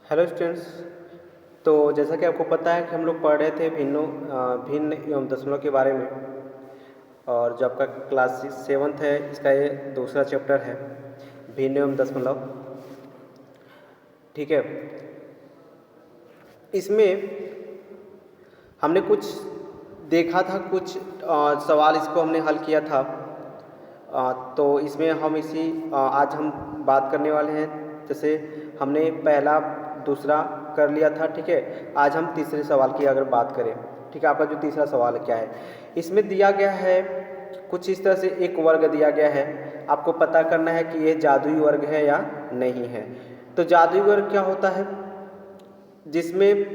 Hello students. तो जैसा कि आपको पता है कि हम लोग पढ़ रहे थे भिन्न एवं दशमलव के बारे में। और जो आपका क्लास 7th है, इसका ये दूसरा चैप्टर है, भिन्न एवं दशमलव। ठीक है, इसमें हमने कुछ देखा था, कुछ सवाल इसको हमने हल किया था। तो इसमें हम आज हम बात करने वाले हैं। जैसे हमने पहला दूसरा कर लिया था, ठीक है। आज हम तीसरे सवाल की अगर बात करें, ठीक है। आपका जो तीसरा सवाल है क्या है, इसमें दिया गया है कुछ इस तरह से, एक वर्ग दिया गया है। आपको पता करना है कि यह जादुई वर्ग है या नहीं है। तो जादुई वर्ग क्या होता है, जिसमें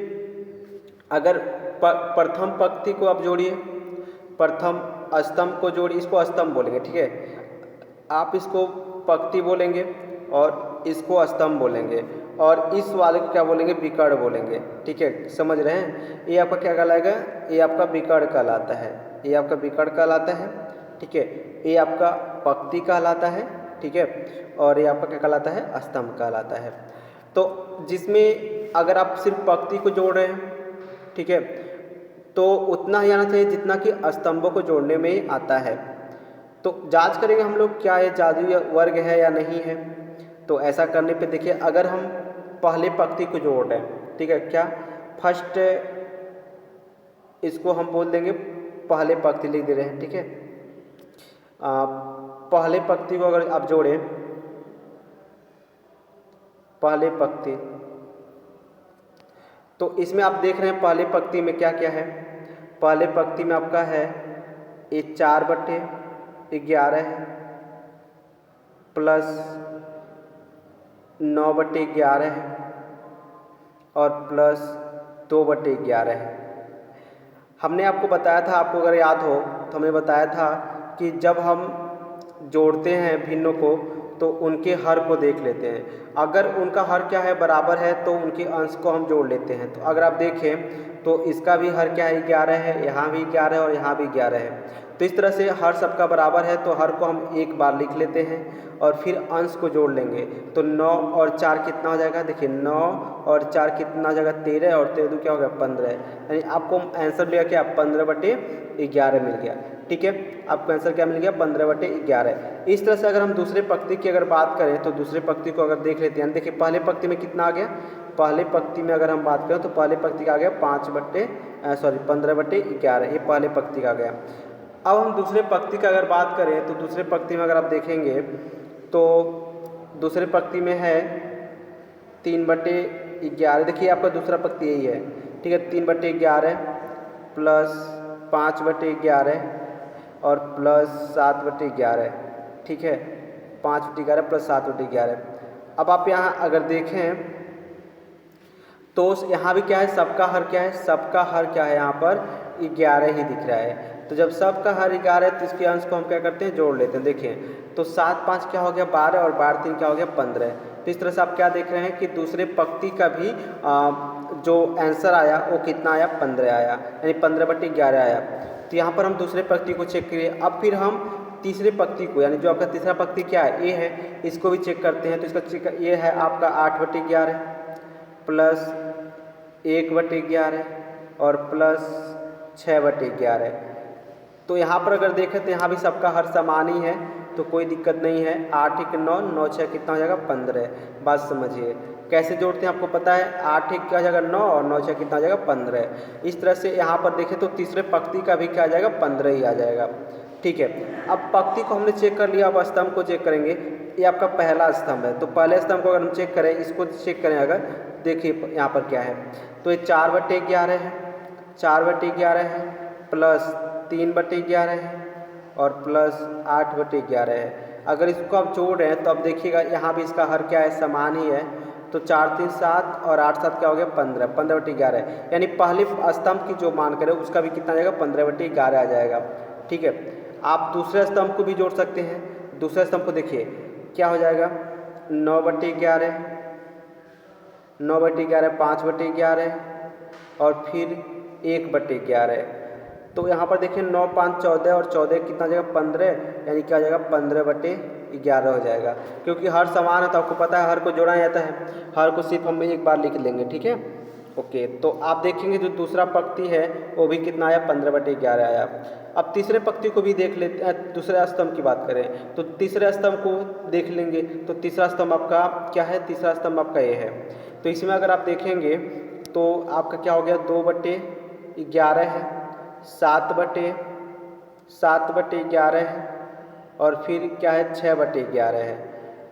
अगर प्रथम पंक्ति को आप जोड़िए, प्रथम स्तंभ को जोड़िए, इसको स्तंभ बोलेंगे, ठीक है। आप इसको पंक्ति बोलेंगे और इसको स्तंभ बोलेंगे, और इस वाले को क्या बोलेंगे, विकर्ण बोलेंगे, ठीक है। समझ रहे हैं। ये आपका क्या कहलाएगा, ये आपका विकर्ण कहलाता है, ये आपका विकर्ण कहलाता है, ठीक है। ये आपका पंक्ति कहलाता है, ठीक है। और ये आपका क्या कहलाता है, स्तंभ कहलाता है। तो जिसमें अगर आप सिर्फ पंक्ति को जोड़ रहे हैं, ठीक है, तो उतना ही आना चाहिए जितना कि स्तंभों को जोड़ने में ही आता है। तो जांच करेंगे हम लोग क्या ये जादुई वर्ग है या नहीं है। तो ऐसा करने पे देखिए, अगर हम पहले पंक्ति को जोड़ रहे हैं, ठीक है, क्या फर्स्ट, इसको हम बोल देंगे पहले पंक्ति, लिख दे रहे हैं, ठीक है। पहले पंक्ति को अगर आप जोड़ें, पहले पंक्ति, तो इसमें आप देख रहे हैं पहले पंक्ति में क्या क्या है। पहले पंक्ति में आपका है ये 4/11 है, प्लस 9/11 है, और प्लस 2/11 है। हमने आपको बताया था, आपको अगर याद हो तो हमने बताया था कि जब हम जोड़ते हैं भिन्नों को तो उनके हर को देख लेते हैं। अगर उनका हर क्या है, बराबर है, तो उनके अंश को हम जोड़ लेते हैं। तो अगर आप देखें तो इसका भी हर क्या है, 11 है, यहाँ भी 11 है और यहाँ भी 11 है। तो इस तरह से हर सबका बराबर है, तो हर को हम एक बार लिख लेते हैं और फिर अंश को जोड़ लेंगे। तो 9 और 4 कितना हो जाएगा, देखिए 9 और 4 कितना हो जाएगा, 13, और 13 क्या हो गया, 15। यानी आपको आंसर मिल गया क्या, 15/11 मिल गया, ठीक है। आपको आंसर क्या मिल गया, 15/11। इस तरह से अगर हम दूसरे पंक्ति की अगर बात करें, तो दूसरे पंक्ति को अगर देख लेते हैं, देखिए पहले पंक्ति में कितना आ गया, पहले पंक्ति में अगर हम बात करें तो पहले पंक्ति का आ गया 15/11, ये पहले पंक्ति का आ गया। अब हम दूसरे पंक्ति का अगर बात करें, तो दूसरे पंक्ति में अगर आप देखेंगे तो दूसरे पंक्ति में है 3/11। देखिए आपका दूसरा पंक्ति यही है, ठीक है। 3/11 प्लस 5/11 और प्लस 7/11, ठीक है। 5/11 प्लस 7/11। अब आप यहाँ अगर देखें तो यहाँ भी क्या है, सबका हर क्या है, सबका हर क्या है, यहाँ पर 11 ही दिख रहा है। तो जब सबका हर 11 है तो इसके अंश को हम क्या करते हैं, जोड़ लेते हैं। देखिए तो 7 5 क्या हो गया, 12, और 12 3 क्या हो गया, 15। तो इस तरह से आप क्या देख रहे हैं कि दूसरे पंक्ति का भी जो आंसर आया वो कितना आया, 15 आया, यानी 15/11 आया। तो यहाँ पर हम दूसरे पंक्ति को चेक करिए। अब फिर हम तीसरे पंक्ति को, यानी जो आपका तीसरा पंक्ति क्या है, ए है, इसको भी चेक करते हैं। तो इसका चेक ये है आपका 8/11 प्लस 1/11 और प्लस 6/11। तो यहाँ पर अगर देखें तो यहाँ भी सबका हर समान ही है, तो कोई दिक्कत नहीं है। 8 1 9, 9 6 कितना हो जाएगा, 15। बात समझिए कैसे जोड़ते हैं, आपको पता है। 8 1 क्या हो जाएगा, 9, और 9 6 कितना हो जाएगा, 15। इस तरह से यहाँ पर देखें तो तीसरे पंक्ति का भी क्या आ जाएगा, 15 ही आ जाएगा, ठीक है। अब पंक्ति को हमने चेक कर लिया, अब स्तंभ को चेक करेंगे। ये आपका पहला स्तंभ है, तो पहले स्तंभ को अगर हम चेक करें, इसको चेक करें अगर, देखिए यहाँ पर क्या है, तो ये 4/11 है, 4/11 है, प्लस 3/11 है, और प्लस 8/11 है। अगर इसको आप जोड़ रहे हैं तो अब देखिएगा यहाँ भी इसका हर क्या है, समान ही है। तो 4 3 7 और 8 7 क्या हो गया, 15, 15/11। यानी पहले स्तंभ की जो मान करें उसका भी कितना आ जाएगा, 15/11 आ जाएगा, ठीक है। आप दूसरे स्तंभ को भी जोड़ सकते हैं। दूसरे स्तंभ को देखिए क्या हो जाएगा, 9/11, 9/11, 5/11 और फिर 1/11। तो यहाँ पर देखिए 9 5 14, और 14 कितना आ जाएगा, 15, यानी क्या आ जाएगा, 11 हो जाएगा, क्योंकि हर समान है तो आपको पता है हर को जोड़ा जाता है, हर को सिर्फ हम एक बार लिख लेंगे, ठीक है। ओके, तो आप देखेंगे जो दूसरा पंक्ति है वो भी कितना आया, 15/11 आया। अब तीसरे पंक्ति को भी देख लेते हैं, दूसरे स्तंभ की बात करें तो तीसरे स्तंभ को देख लेंगे। तो तीसरा स्तंभ आपका क्या है, तीसरा स्तंभ आपका ये है। तो इसमें अगर आप देखेंगे तो आपका क्या हो गया, 2/11 है, 7/11 है, और फिर क्या है 6/11 है,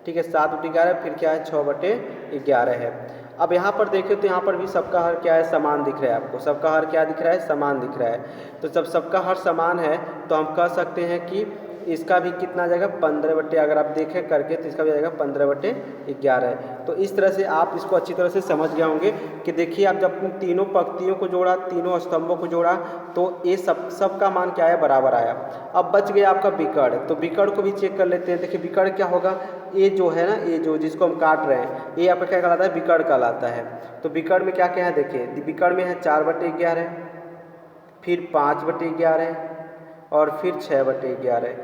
ठीक है। 7/11 फिर क्या है 6/11 है। अब यहाँ पर देखें तो यहाँ पर भी सबका हर क्या है, समान दिख रहा है आपको, सबका हर क्या दिख रहा है, समान दिख रहा है। तो जब सबका हर समान है तो हम कह सकते हैं कि इसका भी कितना आ जाएगा, 15 अगर आप देखें करके तो इसका भी आ जाएगा 15/11। तो इस तरह से आप इसको अच्छी तरह से समझ गए होंगे कि देखिए आप जब तीनों पंक्तियों को जोड़ा, तीनों स्तंभों को जोड़ा तो ये सब का मान क्या है, बराबर आया। अब बच गया आपका विकर्ण, तो विकर्ण को भी चेक कर लेते हैं। देखिए विकर्ण क्या होगा, ये जो है ना, ये जो जिसको हम काट रहे हैं ये आपका क्या कहलाता है, विकर्ण कहलाता है। तो विकर्ण में क्या क्या है, देखिए विकर्ण में है 4/11, फिर 5/11 और फिर 6/11।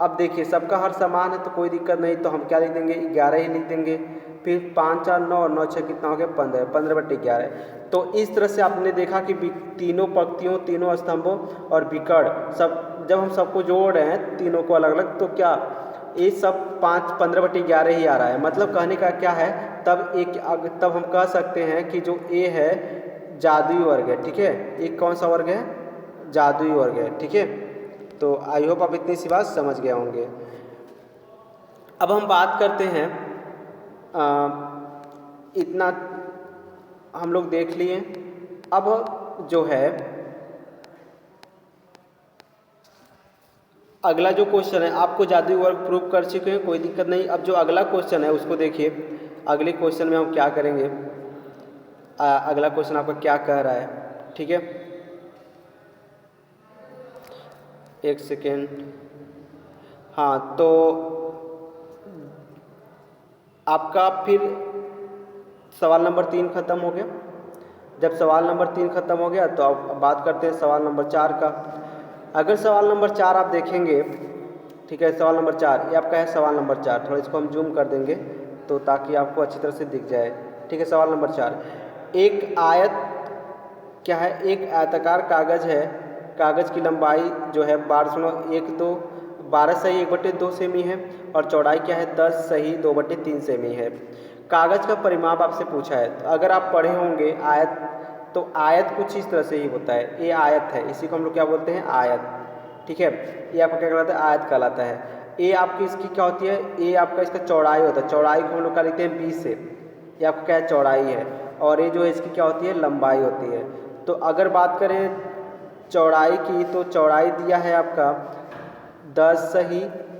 अब देखिए सबका हर समान है तो कोई दिक्कत नहीं, तो हम क्या लिख देंगे, 11 ही लिख देंगे। फिर 5 4 9 और 9 6 कितना हो गया, 15, 15/11। तो इस तरह से आपने देखा कि तीनों पंक्तियों, तीनों स्तंभों और विकर्ण सब जब हम सबको जोड़ रहे हैं तीनों को अलग अलग, तो क्या ये सब 15/11 ही आ रहा है। मतलब कहने का क्या है, तब हम कह सकते हैं कि जो ए है जादुई वर्ग है, ठीक है। ये कौन सा वर्ग है, जादुई वर्ग है, ठीक है। तो आई होप आप इतनी सी बात समझ गए होंगे। अब हम बात करते हैं, इतना हम लोग देख लिए। अब जो है अगला जो क्वेश्चन है, आपको जादुई वर्ग प्रूव कर चुके हैं, कोई दिक्कत नहीं। अब जो अगला क्वेश्चन है उसको देखिए, अगले क्वेश्चन में हम क्या करेंगे, अगला क्वेश्चन आपका क्या कह रहा है, ठीक है। एक सेकेंड, हाँ, तो आपका फिर सवाल नंबर 3 खत्म हो गया। जब सवाल नंबर 3 खत्म हो गया तो अब बात करते हैं सवाल नंबर 4 का। अगर सवाल नंबर 4 आप देखेंगे, ठीक है, सवाल नंबर 4 ये आपका है, सवाल नंबर 4 थोड़ा इसको हम जूम कर देंगे तो ताकि आपको अच्छी तरह से दिख जाए, ठीक है। सवाल नंबर 4, एक आयत क्या है, एक आयताकार कागज है, कागज की लंबाई जो है 12 सही 1/2 सेमी है और चौड़ाई क्या है 10 सही 2/3 सेमी है। कागज का परिमाप आपसे पूछा है। तो अगर आप पढ़े होंगे आयत, तो आयत कुछ इस तरह से ही होता है, ये आयत है, इसी को हम लोग क्या बोलते हैं, आयत, ठीक है। ये आपका क्या कहलाता है, आयत कहलाता है। ये आपकी इसकी क्या होती है, ये आपका इसका चौड़ाई होता है, चौड़ाई को हम लोग क्या लिखते हैं 20 से, ये आपका क्या है, चौड़ाई है। और ये जो है इसकी क्या होती है, लंबाई होती है। तो अगर बात करें चौड़ाई की, तो चौड़ाई दिया है आपका 10 सही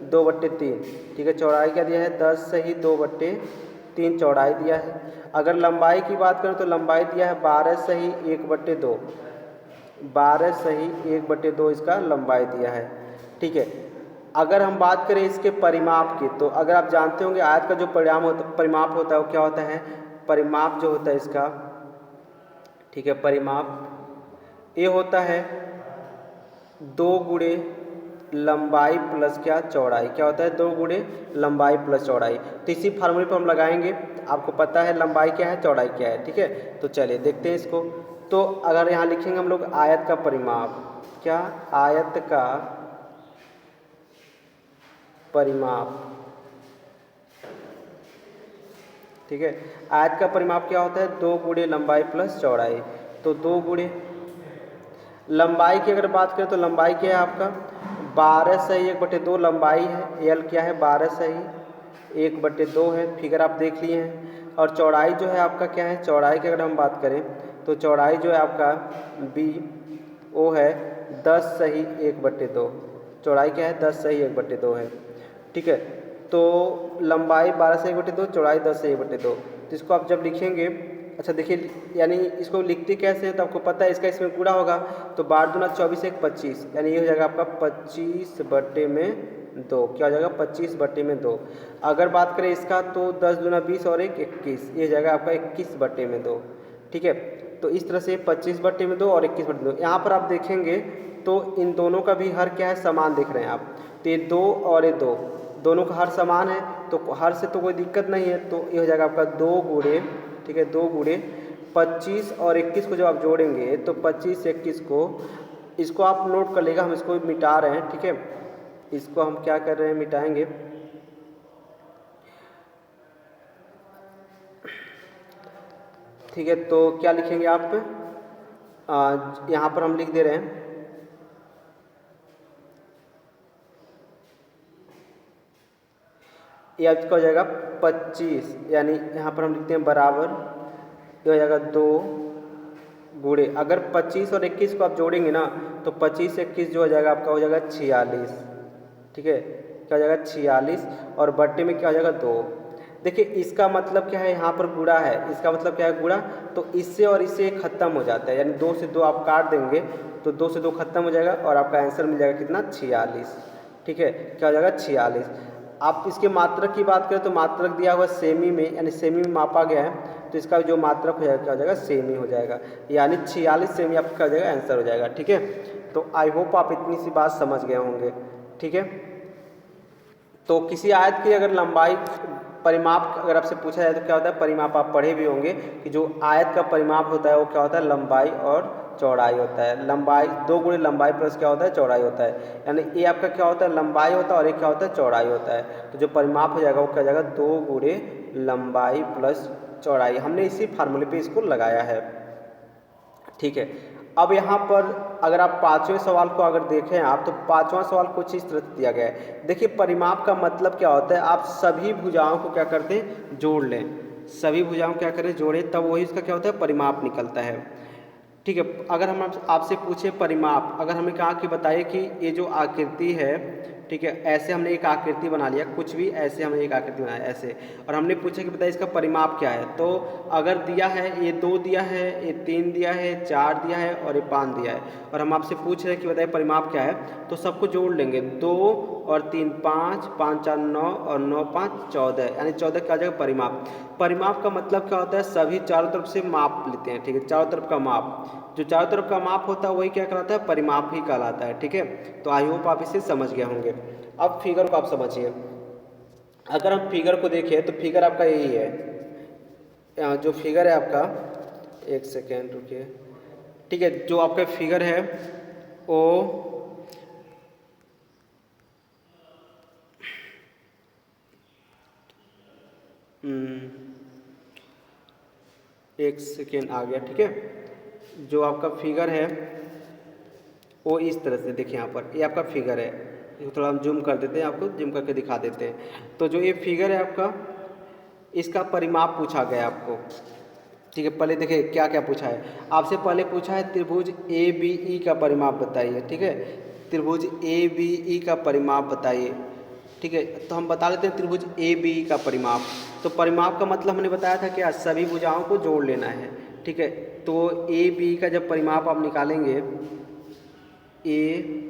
2/3, ठीक है। चौड़ाई क्या दिया है, 10 सही 2/3 चौड़ाई दिया है। अगर लंबाई की बात करें तो लंबाई दिया है 12 सही 1/2, 12 सही 1/2 इसका लंबाई दिया है, ठीक है। अगर हम बात करें इसके परिमाप की, तो अगर आप जानते होंगे आयत का जो परिमाप होता है वो क्या होता है, परिमाप जो होता है इसका, ठीक है, परिमाप ये होता है 2 गुणे लंबाई प्लस क्या, चौड़ाई। क्या होता है, 2 गुणे लंबाई प्लस चौड़ाई। तो इसी फार्मूले पर हम लगाएंगे, आपको पता है लंबाई क्या है, चौड़ाई क्या है, ठीक है। तो चलिए देखते हैं इसको। तो अगर यहाँ लिखेंगे हम लोग आयत का परिमाप, क्या, आयत का परिमाप, ठीक है। आयत का परिमाप क्या होता है, 2 गुणे लंबाई प्लस चौड़ाई। तो 2 गुणे लंबाई की अगर बात करें तो लंबाई क्या है आपका 12 सही 1/2 लंबाई है, एल क्या है 12 सही 1/2 है, फिगर आप देख लिए हैं। और चौड़ाई जो है आपका क्या है, चौड़ाई की अगर हम बात करें तो चौड़ाई जो है आपका बी वो है 10 सही 1/2, चौड़ाई क्या है 10 सही 1/2 है, ठीक है। तो लंबाई 12 सही 1/2, चौड़ाई 10 सही 1/2। तो इसको आप जब लिखेंगे, अच्छा देखिए, यानी इसको लिखते कैसे हैं तो आपको पता है, इसका इसमें गुणा होगा तो 12 दूना 24 1 25, यानी ये हो जाएगा आपका 25/2, क्या हो जाएगा 25/2। अगर बात करें इसका तो 10 दूना 20 और 1 21, ये हो जाएगा आपका 21/2, ठीक है। तो इस तरह से 25/2 और 21/2। यहाँ पर आप देखेंगे तो इन दोनों का भी हर क्या है, समान देख रहे हैं आप। तो ये 2 और ये 2, दोनों का हर समान है तो हर से तो कोई दिक्कत नहीं है, तो ये हो जाएगा आपका 2 गुणे, ठीक है, 2 गुणे 25 और 21 को जब आप जोड़ेंगे तो 25 से 21 को, इसको आप नोट कर लेगा, हम इसको मिटा रहे हैं, ठीक है, इसको हम क्या कर रहे हैं, मिटाएंगे। ठीक है, तो क्या लिखेंगे आप, यहाँ पर हम लिख दे रहे हैं ये आपका हो जाएगा 25, यानी यहाँ पर हम लिखते हैं बराबर, ये हो जाएगा 2 गुणे, अगर 25 और 21 को आप जोड़ेंगे ना तो 25 से 21 जो हो जाएगा आपका हो जाएगा 46, ठीक है, क्या हो जाएगा 46 और बट्टे में क्या हो जाएगा 2। देखिए इसका मतलब क्या है, यहाँ पर गुणा है, इसका मतलब क्या है, गुणा, तो इससे और इससे ख़त्म हो जाता है, यानी 2 से 2 आप काट देंगे तो 2 से 2 खत्म हो जाएगा और आपका आंसर मिल जाएगा कितना, 46, ठीक है, क्या हो जाएगा 46। आप इसके मात्रक की बात करें तो मात्रक दिया हुआ सेमी में, यानी सेमी में मापा गया है, तो इसका जो मात्रक हो जाएगा क्या हो जाएगा, सेमी हो जाएगा, यानी 46 सेमी आपका क्या हो जाएगा, आंसर हो जाएगा, ठीक है। तो आई होप आप इतनी सी बात समझ गए होंगे, ठीक है। तो किसी आयत की अगर लंबाई परिमाप अगर आपसे पूछा जाए तो क्या होता है, परिमाप आप पढ़े भी होंगे कि जो आयत का परिमाप होता है वो क्या होता है, लंबाई और चौड़ाई होता है। लंबाई 2 गुणे लंबाई प्लस क्या होता है, चौड़ाई होता है, यानी ये आपका क्या होता है, लंबाई होता है और ये क्या होता है, चौड़ाई होता है। तो जो परिमाप हो जाएगा वो क्या हो जाएगा, 2 गुणे लंबाई प्लस चौड़ाई। हमने इसी फार्मूले पे इसको लगाया है, ठीक है। अब यहाँ पर अगर आप 5वें सवाल को अगर देखें आप, तो 5वां सवाल कुछ इस तरह दिया गया है। देखिए परिमाप का मतलब क्या होता है, आप सभी भुजाओं को क्या करते हैं, जोड़ लें, सभी भुजाओं को क्या करें, जोड़ें, तब वही इसका क्या होता है, परिमाप निकलता है, ठीक है। अगर हम आपसे पूछे परिमाप, अगर हमें कहा कि बताइए कि ये जो आकृति है, ठीक है, ऐसे हमने एक आकृति बना लिया, कुछ भी ऐसे हमने एक आकृति बनाया ऐसे, और हमने पूछा कि बताइए इसका परिमाप क्या है, तो अगर दिया है ये 2 दिया है, ये 3 दिया है, 4 दिया है और ये 5 दिया है, और हम आपसे पूछ रहे हैं कि बताइए परिमाप क्या है, तो सबको जोड़ लेंगे, 2 और 3 5, 5 4 9 और 9 5 14, यानी 14 क्या आ जाएगा, परिमाप। परिमाप का मतलब क्या होता है, सभी चारों तरफ से माप लेते हैं, ठीक है, चारों तरफ का माप, जो चारों तरफ का माप होता है वही क्या कहलाता है, परिमाप ही कहलाता है, ठीक है। तो आई होप आप इसे समझ गए होंगे। अब फिगर को आप समझिए, अगर हम फिगर को देखें तो फिगर आपका यही है, जो फिगर है आपका, एक सेकेंड रुकिए, ठीक है, जो आपका फिगर है वो एक सेकेंड आ गया, ठीक है, जो आपका फिगर है वो इस तरह से देखिए, यहाँ पर ये आपका फिगर है, थोड़ा हम जूम कर देते हैं, आपको जूम करके दिखा देते हैं। तो जो ये फिगर है आपका, इसका परिमाप पूछा गया आपको, ठीक है। पहले देखिए क्या क्या पूछा है, आपसे पहले पूछा है त्रिभुज ABE का परिमाप बताइए, ठीक है, त्रिभुज ABE का परिमाप बताइए, ठीक है। तो हम बता लेते हैं त्रिभुज ABE का परिमाप। तो परिमाप का मतलब हमने बताया था क्या, सभी भुजाओं को जोड़ लेना है, ठीक है। तो ABE का जब परिमाप आप निकालेंगे, ए,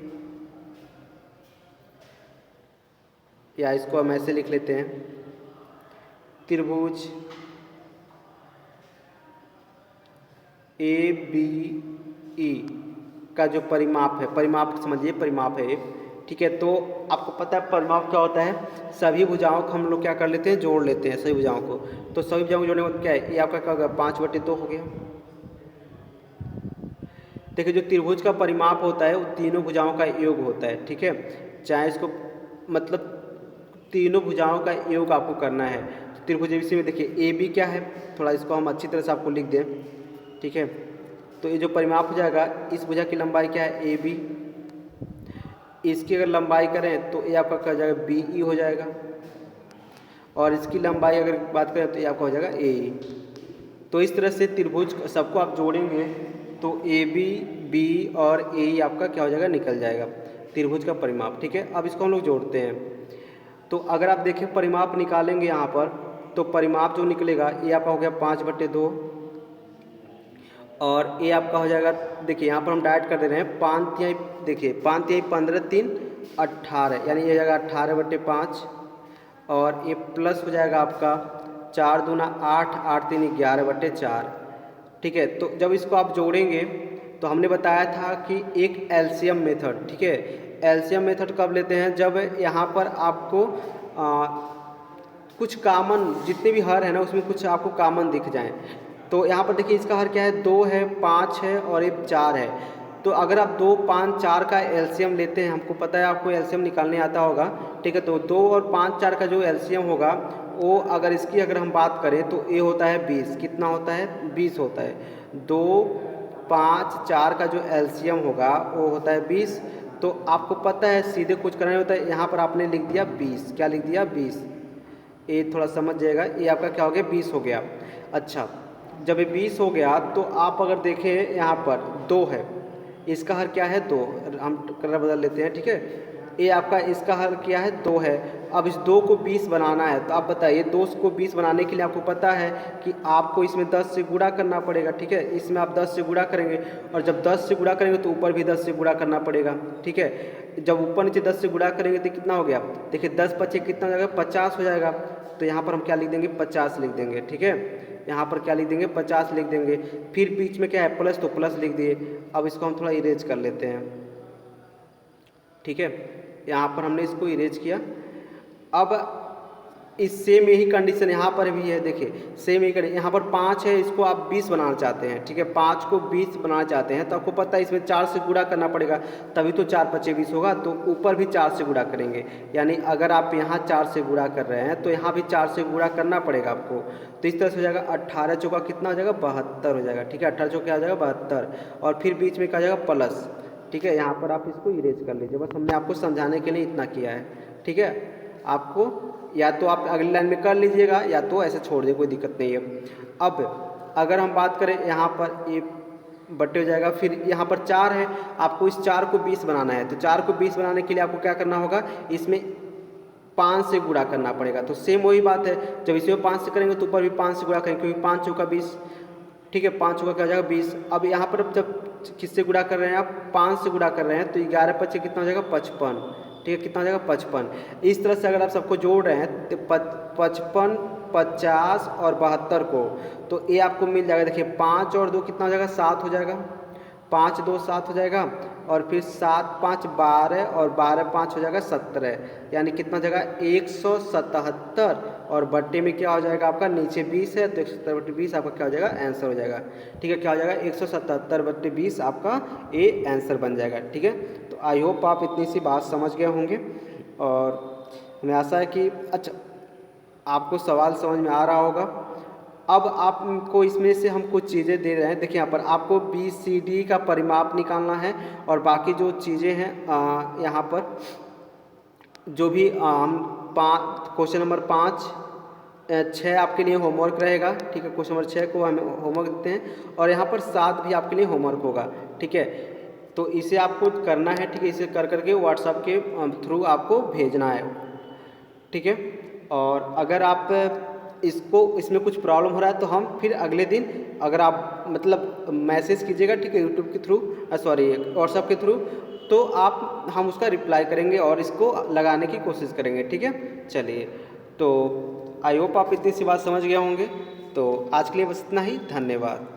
या इसको हम ऐसे लिख लेते हैं, त्रिभुज ABE का जो परिमाप है, परिमाप समझिए, परिमाप है, ठीक है। तो आपको पता है परिमाप क्या होता है, सभी भुजाओं को हम लोग क्या कर लेते हैं, जोड़ लेते हैं सभी भुजाओं को। तो सभी भुजाओं को जोड़ने का मतलब क्या है, ये आपका क्या होगा, 5/2 हो गया। देखिए जो त्रिभुज का परिमाप होता है वो तीनों भुजाओं का योग होता है, ठीक है, चाहे इसको मतलब तीनों भुजाओं का योग आपको करना है। तो त्रिभुज ABC में देखिए AB क्या है, थोड़ा इसको हम अच्छी तरह से आपको लिख दें, ठीक है। तो ये जो परिमाप हो जाएगा, इस भुजा की लंबाई क्या है, AB, इसकी अगर लंबाई करें तो ये आपका क्या हो जाएगा, BE हो जाएगा, और इसकी लंबाई अगर बात करें तो ये आपका हो जाएगा AE। तो इस तरह से त्रिभुज सबको आप जोड़ेंगे तो AB, B और AE आपका क्या हो जाएगा, निकल जाएगा त्रिभुज का परिमाप, ठीक है। अब इसको हम लोग जोड़ते हैं, तो अगर आप देखें परिमाप निकालेंगे यहाँ पर, तो परिमाप जो निकलेगा ये आपका हो गया 5/2, और ये आपका हो जाएगा, देखिए यहाँ पर हम डायरेक्ट कर दे रहे हैं, 5×3, देखिए 5×3 15, 3 18, यानी ये हो जाएगा 18/5, और ये प्लस हो जाएगा आपका 4 दूना 8, 8 3 11/4, ठीक है। तो जब इसको आप जोड़ेंगे तो हमने बताया था कि एक एलसीएम मेथड, ठीक है, एलसीएम मेथड कब लेते हैं, जब यहाँ पर आपको कुछ कामन जितने भी हर है ना उसमें कुछ आपको कामन दिख जाएं। तो यहाँ पर देखिए इसका हर क्या है, 2 है, 5 है और एक 4 है। तो अगर आप 2, 5, 4 का एलसीएम लेते हैं, हमको पता है आपको एलसीएम निकालने आता होगा, ठीक है। तो 2 और 5, 4 का जो एलसीएम होगा वो अगर इसकी अगर हम बात करें तो ये होता है 20। कितना होता है? 20 होता है। 2, 5, 4 का जो एलसीएम होगा वो होता है 20। तो आपको पता है सीधे कुछ करना नहीं होता है, यहाँ पर आपने लिख दिया 20। क्या लिख दिया? 20। ये थोड़ा समझ जाएगा, ये आपका क्या हो गया? 20 हो गया। अच्छा, जब ये 20 हो गया तो आप अगर देखें यहाँ पर 2 है, इसका हर क्या है? 2। हम कलर बदल लेते हैं, ठीक है। ये आपका इसका हर क्या है? 2 है। अब इस 2 को 20 बनाना है, तो आप बताइए 2 को 20 बनाने के लिए आपको पता है कि आपको इसमें 10 से गुणा करना पड़ेगा, ठीक है। इसमें आप 10 से गुणा करेंगे और जब 10 से गुणा करेंगे तो ऊपर भी 10 से गुणा करना पड़ेगा, ठीक है। जब ऊपर नीचे 10 से गुणा करेंगे तो कितना हो गया? देखिए 10 पचे कितना हो जाएगा? 50 हो जाएगा। तो यहाँ पर हम क्या लिख देंगे? 50 लिख देंगे, ठीक है। यहाँ पर क्या लिख देंगे? 50 लिख देंगे। फिर बीच में क्या है? प्लस, तो प्लस लिख दिए। अब इसको हम थोड़ा इरेज कर लेते हैं, ठीक है। यहाँ पर हमने इसको इरेज किया। अब इस सेम यही कंडीशन यहाँ पर भी है, देखिए सेम यही कंडीशन। यहाँ पर 5 है, इसको आप 20 बनाना चाहते हैं, ठीक है। 5 को 20 बनाना चाहते हैं तो आपको पता है इसमें 4 से गुणा करना पड़ेगा, तभी तो 4 पचे 20 होगा। तो ऊपर भी 4 से गुणा करेंगे, यानी अगर आप यहाँ 4 से गुणा कर रहे हैं तो यहाँ भी 4 से गुणा करना पड़ेगा आपको। तो इस तरह से हो जाएगा 18 चौका कितना हो जाएगा? 72 हो जाएगा, ठीक है। 18 चौका हो जाएगा 72 और फिर बीच में क्या हो जाएगा? प्लस, ठीक है। यहाँ पर आप इसको इरेज कर लीजिए, बस हमने आपको समझाने के लिए इतना किया है, ठीक है। आपको या तो आप अगली लाइन में कर लीजिएगा या तो ऐसे छोड़ दीजिए, कोई दिक्कत नहीं है। अब अगर हम बात करें यहाँ पर ये बट्टे हो जाएगा, फिर यहाँ पर 4 है, आपको इस 4 को 20 बनाना है। तो 4 को 20 बनाने के लिए आपको क्या करना होगा? इसमें 5 से गुणा करना पड़ेगा। तो सेम वही बात है, जब इसमें 5 से करेंगे तो ऊपर भी 5 से गुणा करेंगे, क्योंकि 5 चौका 20, ठीक है। 5 चौका क्या हो जाएगा? 20। अब यहाँ पर जब किससे गुणा कर रहे हैं आप? 5 से गुणा कर रहे हैं, तो 11 पचे कितना हो जाएगा? 55, ठीक है। कितना हो जाएगा? 55। इस तरह से अगर आप सबको जोड़ रहे हैं तो 55, 50 और 72 को, तो ये आपको मिल जाएगा। देखिए 5 और 2 कितना हो जाएगा? 7 हो जाएगा। 5, 2, 7 हो जाएगा और फिर 7, 5, 12 और 12, 5 हो जाएगा 17, यानी कितना हो जाएगा? 177 और बट्टे में क्या हो जाएगा आपका? नीचे 20 है तो 177 बट्टे 20 आपका क्या हो जाएगा? आंसर हो जाएगा, ठीक है। क्या हो जाएगा? 177 बट्टे 20 आपका ये आंसर बन जाएगा, ठीक है। तो आई होप आप इतनी सी बात समझ गए होंगे और हमें आशा है कि अच्छा आपको सवाल समझ में आ रहा होगा। अब आपको इसमें से हम कुछ चीज़ें दे रहे हैं, देखिए यहाँ पर आपको BCD का परिमाप निकालना है और बाकी जो चीज़ें हैं यहाँ पर जो भी हम क्वेश्चन नंबर 5, 6 आपके लिए होमवर्क रहेगा, ठीक है। क्वेश्चन नंबर 6 को हमें होमवर्क देते हैं और यहाँ पर 7 भी आपके लिए होमवर्क होगा, ठीक है। तो इसे आपको करना है, ठीक है। इसे कर करके व्हाट्सएप के थ्रू आपको भेजना है, ठीक है। और अगर आप इसमें कुछ प्रॉब्लम हो रहा है तो हम फिर अगले दिन अगर आप मतलब मैसेज कीजिएगा, ठीक है, यूट्यूब के थ्रू, सॉरी व्हाट्सएप के थ्रू, तो हम उसका रिप्लाई करेंगे और इसको लगाने की कोशिश करेंगे, ठीक है। चलिए, तो आई होप आप इतनी सी बात समझ गए होंगे। तो आज के लिए बस इतना ही, धन्यवाद।